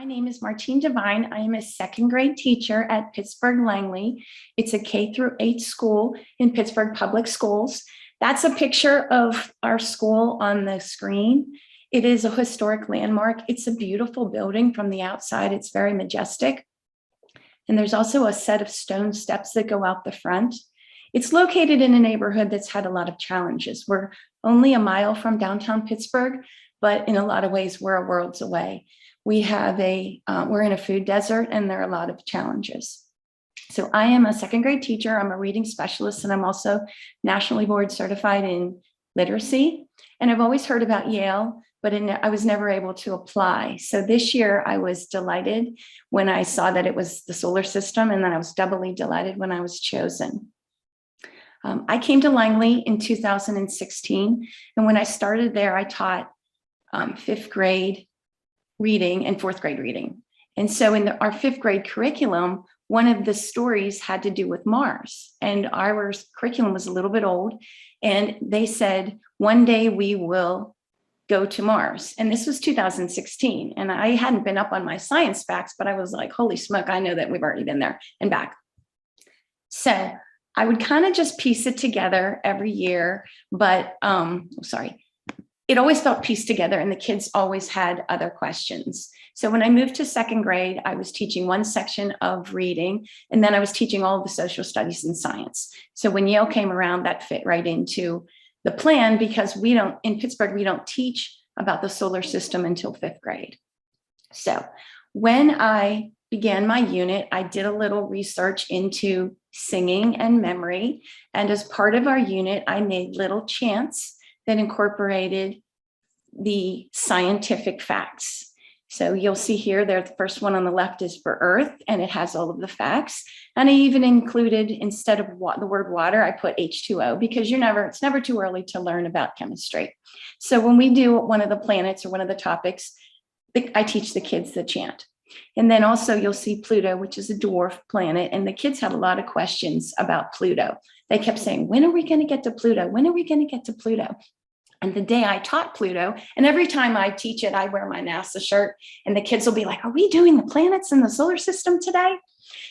My name is Martine Devine. I am a second grade teacher at Pittsburgh Langley. It's a K-8 school in Pittsburgh Public Schools. That's a picture of our school on the screen. It is a historic landmark. It's a beautiful building from the outside. It's very majestic. And there's also a set of stone steps that go out the front. It's located in a neighborhood that's had a lot of challenges. We're only a mile from downtown Pittsburgh, but in a lot of ways, we're a world's away. We're in a food desert and there are a lot of challenges. So I am a second grade teacher. I'm a reading specialist and I'm also nationally board certified in literacy. And I've always heard about Yale, but I was never able to apply. So this year I was delighted when I saw that it was the solar system, and then I was doubly delighted when I was chosen. I came to Langley in 2016. And when I started there, I taught fifth grade reading and fourth grade reading. And so in our fifth grade curriculum, one of the stories had to do with Mars. And our curriculum was a little bit old. And they said, one day we will go to Mars. And this was 2016. And I hadn't been up on my science facts, but I was like, holy smoke, I know that we've already been there and back. So I would kind of just piece it together every year, but it always felt pieced together and the kids always had other questions. So when I moved to second grade, I was teaching one section of reading, and then I was teaching all of the social studies and science. So when Yale came around, that fit right into the plan, because in Pittsburgh, we don't teach about the solar system until fifth grade. So when I began my unit, I did a little research into singing and memory. And as part of our unit, I made little chants that incorporated the scientific facts. So you'll see here, the first one on the left is for Earth, and it has all of the facts. And I even included, instead of the word water, I put H2O, because it's never too early to learn about chemistry. So when we do one of the planets or one of the topics, I teach the kids the chant. And then also you'll see Pluto, which is a dwarf planet. And the kids had a lot of questions about Pluto. They kept saying, when are we going to get to Pluto? When are we going to get to Pluto? And the day I taught Pluto, and every time I teach it, I wear my NASA shirt, and the kids will be like, are we doing the planets in the solar system today?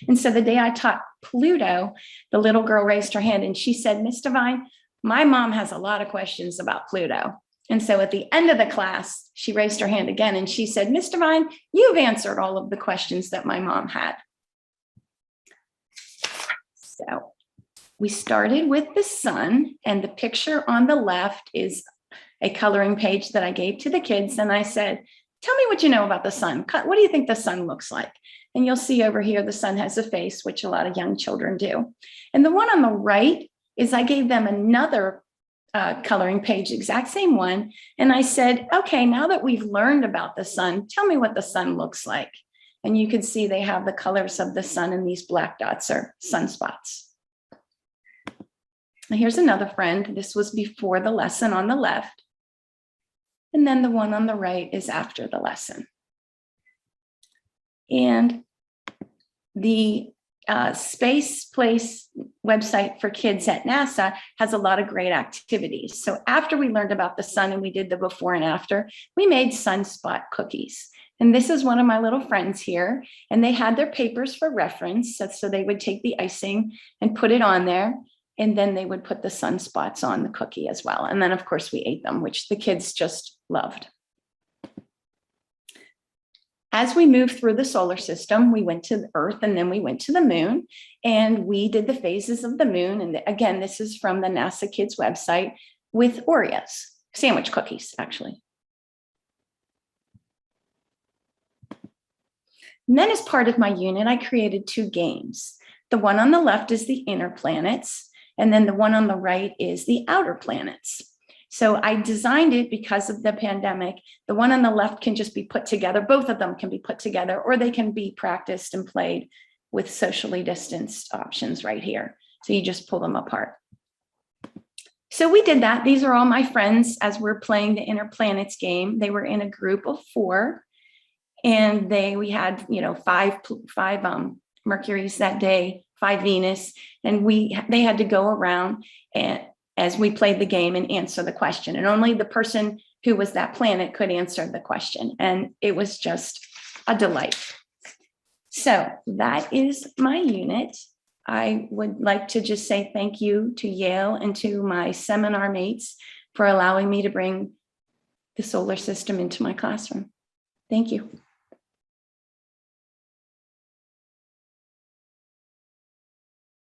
And so the day I taught Pluto, the little girl raised her hand and she said, Miss Devine, my mom has a lot of questions about Pluto. And so at the end of the class, she raised her hand again and she said, Miss Devine, you've answered all of the questions that my mom had. So we started with the sun, and the picture on the left is a coloring page that I gave to the kids. And I said, tell me what you know about the sun. What do you think the sun looks like? And you'll see over here, the sun has a face, which a lot of young children do. And the one on the right is I gave them another coloring page, exact same one. And I said, okay, now that we've learned about the sun, tell me what the sun looks like. And you can see they have the colors of the sun, and these black dots are sunspots. Now here's another friend. This was before the lesson on the left. And then the one on the right is after the lesson. And the Space Place website for kids at NASA has a lot of great activities. So after we learned about the sun and we did the before and after, we made sunspot cookies. And this is one of my little friends here. And they had their papers for reference. So they would take the icing and put it on there. And then they would put the sunspots on the cookie as well. And then, of course, we ate them, which the kids just loved. As we moved through the solar system, we went to the Earth and then we went to the moon, and we did the phases of the moon. And again, this is from the NASA Kids website with Oreos, sandwich cookies, actually. And then as part of my unit, I created two games. The one on the left is the inner planets, and then the one on the right is the outer planets. So I designed it because of the pandemic. The one on the left can just be put together. Both of them can be put together, or they can be practiced and played with socially distanced options right here. So you just pull them apart. So we did that. These are all my friends as we're playing the Inner Planets game. They were in a group of 4, and we had, five Mercuries that day, 5 Venus, and they had to go around and as we played the game and answer the question. And only the person who was that planet could answer the question. And it was just a delight. So that is my unit. I would like to just say thank you to Yale and to my seminar mates for allowing me to bring the solar system into my classroom. Thank you.